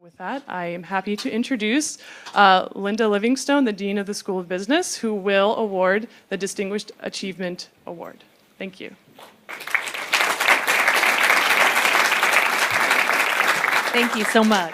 With that, I am happy to introduce Linda Livingstone, the Dean of the School of Business, who will award the Distinguished Achievement Award. Thank you. Thank you so much.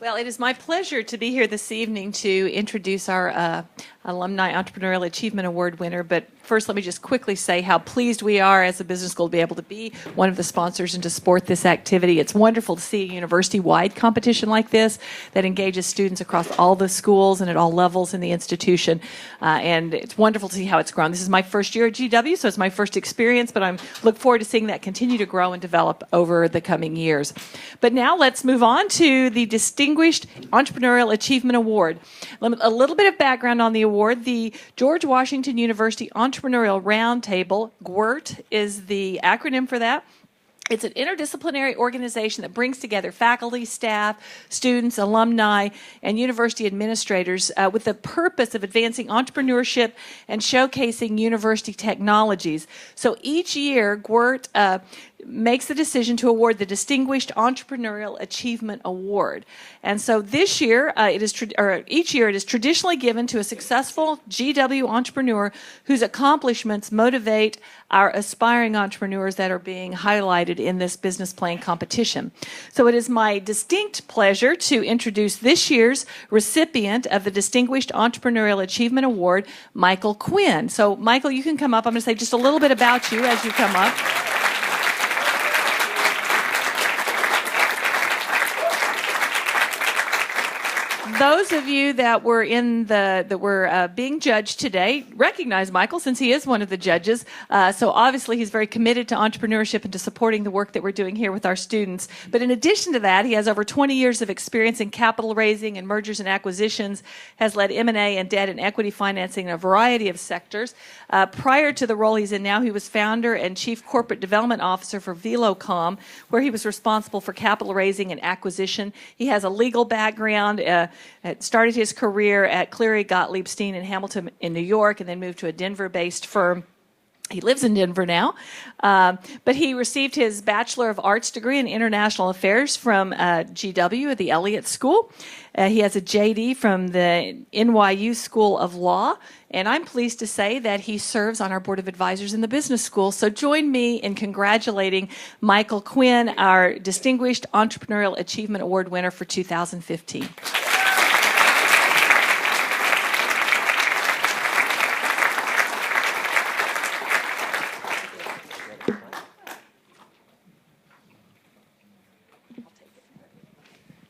Well, it is my pleasure to be here this evening to introduce our Alumni Entrepreneurial Achievement Award winner. But first, let me just quickly say how pleased we are as a business school to be able to be one of the sponsors and to support this activity. It's wonderful to see a university-wide competition like this that engages students across all the schools and at all levels in the institution. And it's wonderful to see how it's grown. This is my first year at GW, so it's my first experience, but I look forward to seeing that continue to grow and develop over the coming years. But now let's move on to the Distinguished Entrepreneurial Achievement Award. A little bit of background on the award. The George Washington University Entrepreneurial Roundtable, GWERT, is the acronym for that. It's an interdisciplinary organization that brings together faculty, staff, students, alumni, and university administrators with the purpose of advancing entrepreneurship and showcasing university technologies. So each year, GWERT makes the decision to award the Distinguished Entrepreneurial Achievement Award. And so this year, each year, it is traditionally given to a successful GW entrepreneur whose accomplishments motivate our aspiring entrepreneurs that are being highlighted in this business plan competition. So it is my distinct pleasure to introduce this year's recipient of the Distinguished Entrepreneurial Achievement Award, Michael Quinn. So Michael, you can come up. I'm going to say just a little bit about you as you come up. Those of you that were being judged today recognize Michael since he is one of the judges. So obviously he's very committed to entrepreneurship and to supporting the work that we're doing here with our students. But in addition to that, he has over 20 years of experience in capital raising and mergers and acquisitions, has led M&A and debt and equity financing in a variety of sectors. Prior to the role he's in now, he was founder and chief corporate development officer for Velocom, where he was responsible for capital raising and acquisition. He has a legal background. Started his career at Cleary, Gottlieb, Steen in Hamilton in New York, and then moved to a Denver-based firm. He lives in Denver now, but he received his Bachelor of Arts degree in International Affairs from GW at the Elliott School. He has a JD from the NYU School of Law, and I'm pleased to say that he serves on our Board of Advisors in the Business School. So join me in congratulating Michael Quinn, our Distinguished Entrepreneurial Achievement Award winner for 2015.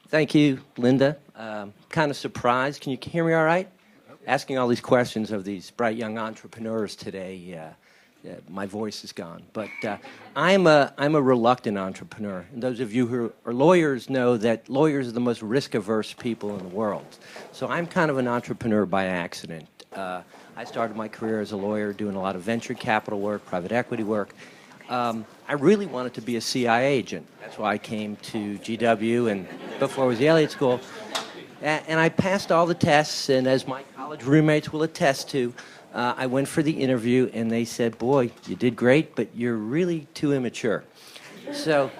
Thank you, Linda. Kind of surprised. Can you hear me all right? Asking all these questions of these bright young entrepreneurs today, my voice is gone. But I'm a reluctant entrepreneur. And those of you who are lawyers know that lawyers are the most risk-averse people in the world. So I'm kind of an entrepreneur by accident. I started my career as a lawyer doing a lot of venture capital work, private equity work. I really wanted to be a CIA agent. That's why I came to GW and before it was the Elliott School. And I passed all the tests, and as my college roommates will attest to, I went for the interview, and they said, boy, you did great, but you're really too immature. So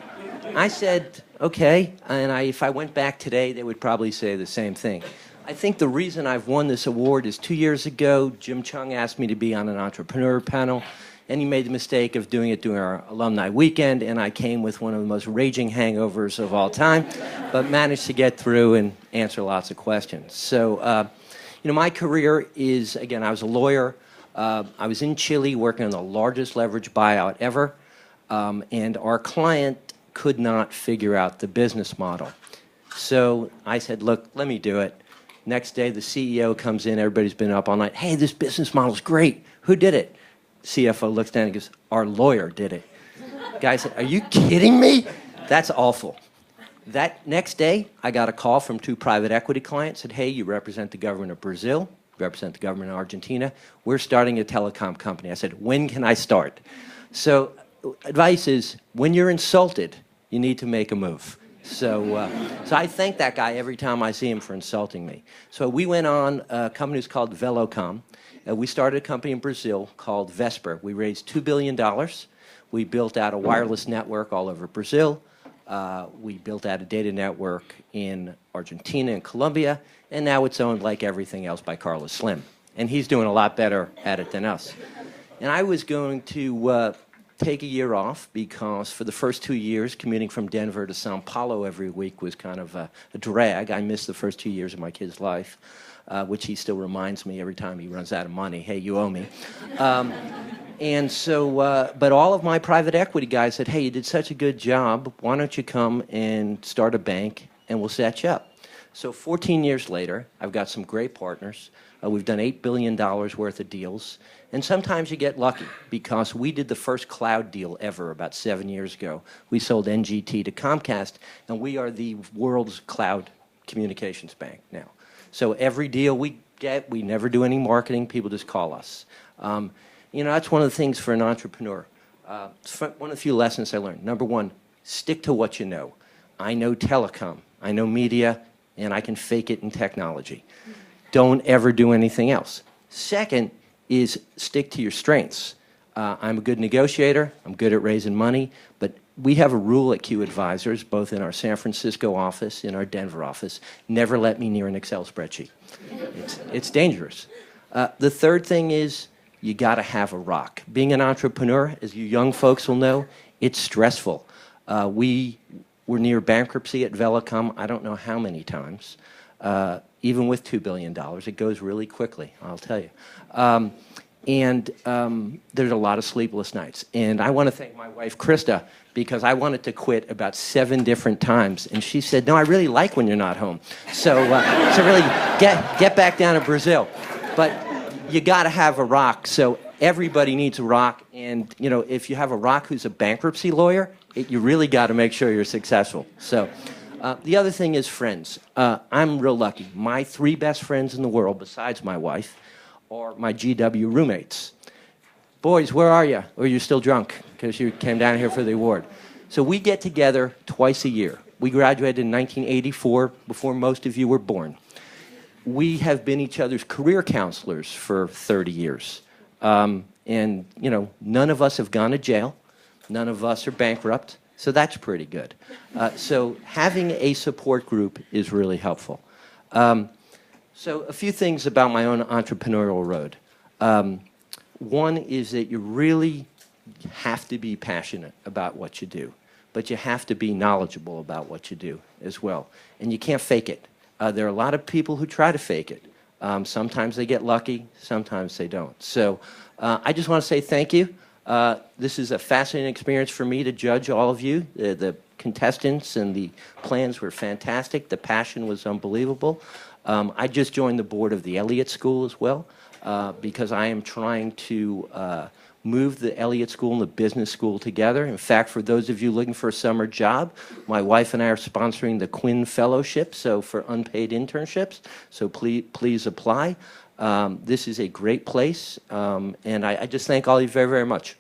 I said, okay, and if I went back today, they would probably say the same thing. I think the reason I've won this award is 2 years ago, Jim Chung asked me to be on an entrepreneur panel, and he made the mistake of doing it during our alumni weekend, and I came with one of the most raging hangovers of all time, but managed to get through and answer lots of questions. So, my career is, again, I was a lawyer. I was in Chile working on the largest leverage buyout ever, and our client could not figure out the business model. So I said, look, let me do it. Next day, the CEO comes in. Everybody's been up all night. Hey, this business model's great. Who did it? CFO looks down and goes, our lawyer did it. Guy said, are you kidding me? That's awful. That next day, I got a call from 2 private equity clients. Said, hey, you represent the government of Brazil, you represent the government of Argentina. We're starting a telecom company. I said, when can I start? So advice is, when you're insulted, you need to make a move. So I thank that guy every time I see him for insulting me. So we went on a company that's called Velocom. We started a company in Brazil called Vesper. We raised $2 billion. We built out a wireless network all over Brazil. We built out a data network in Argentina and Colombia, and now it's owned, like everything else, by Carlos Slim. And he's doing a lot better at it than us. And I was going to take a year off because for the first 2 years, commuting from Denver to Sao Paulo every week was kind of a drag. I missed the first 2 years of my kid's life, which he still reminds me every time he runs out of money, hey, you owe me. And so, but all of my private equity guys said, hey, you did such a good job, why don't you come and start a bank and we'll set you up. So 14 years later, I've got some great partners. We've done $8 billion worth of deals. And sometimes you get lucky because we did the first cloud deal ever about 7 years ago. We sold NGT to Comcast, and we are the world's cloud communications bank now. So every deal we get, we never do any marketing. People just call us. You know, that's one of the things for an entrepreneur. One of the few lessons I learned. Number one, stick to what you know. I know telecom. I know media, and I can fake it in technology. Don't ever do anything else. Second is stick to your strengths. I'm a good negotiator. I'm good at raising money. But we have a rule at Q Advisors, both in our San Francisco office, in our Denver office, never let me near an Excel spreadsheet. It's dangerous. The third thing is you got to have a rock. Being an entrepreneur, as you young folks will know, it's stressful. We were near bankruptcy at Velicom I don't know how many times. Even with $2 billion, it goes really quickly, I'll tell you. There's a lot of sleepless nights. And I want to thank my wife, Krista, because I wanted to quit about 7 different times. And she said, no, I really like when you're not home. So really get back down to Brazil. But you got to have a rock. So everybody needs a rock. And, you know, if you have a rock who's a bankruptcy lawyer, you really got to make sure you're successful. So. The other thing is friends. I'm real lucky. My 3 best friends in the world, besides my wife, are my GW roommates. Boys, where are you? Or you're still drunk because you came down here for the award. So we get together twice a year. We graduated in 1984, before most of you were born. We have been each other's career counselors for 30 years. And, you know, none of us have gone to jail. None of us are bankrupt. So that's pretty good. So having a support group is really helpful. So a few things about my own entrepreneurial road. One is that you really have to be passionate about what you do, but you have to be knowledgeable about what you do as well. And you can't fake it. There are a lot of people who try to fake it. Sometimes they get lucky, sometimes they don't. So I just want to say thank you. This is a fascinating experience for me to judge all of you. The contestants and the plans were fantastic. The passion was unbelievable. I just joined the board of the Elliott School as well because I am trying to move the Elliott School and the business school together. In fact, for those of you looking for a summer job, my wife and I are sponsoring the Quinn Fellowship, so for unpaid internships. So please apply. This is a great place, and I just thank all of you very, very much.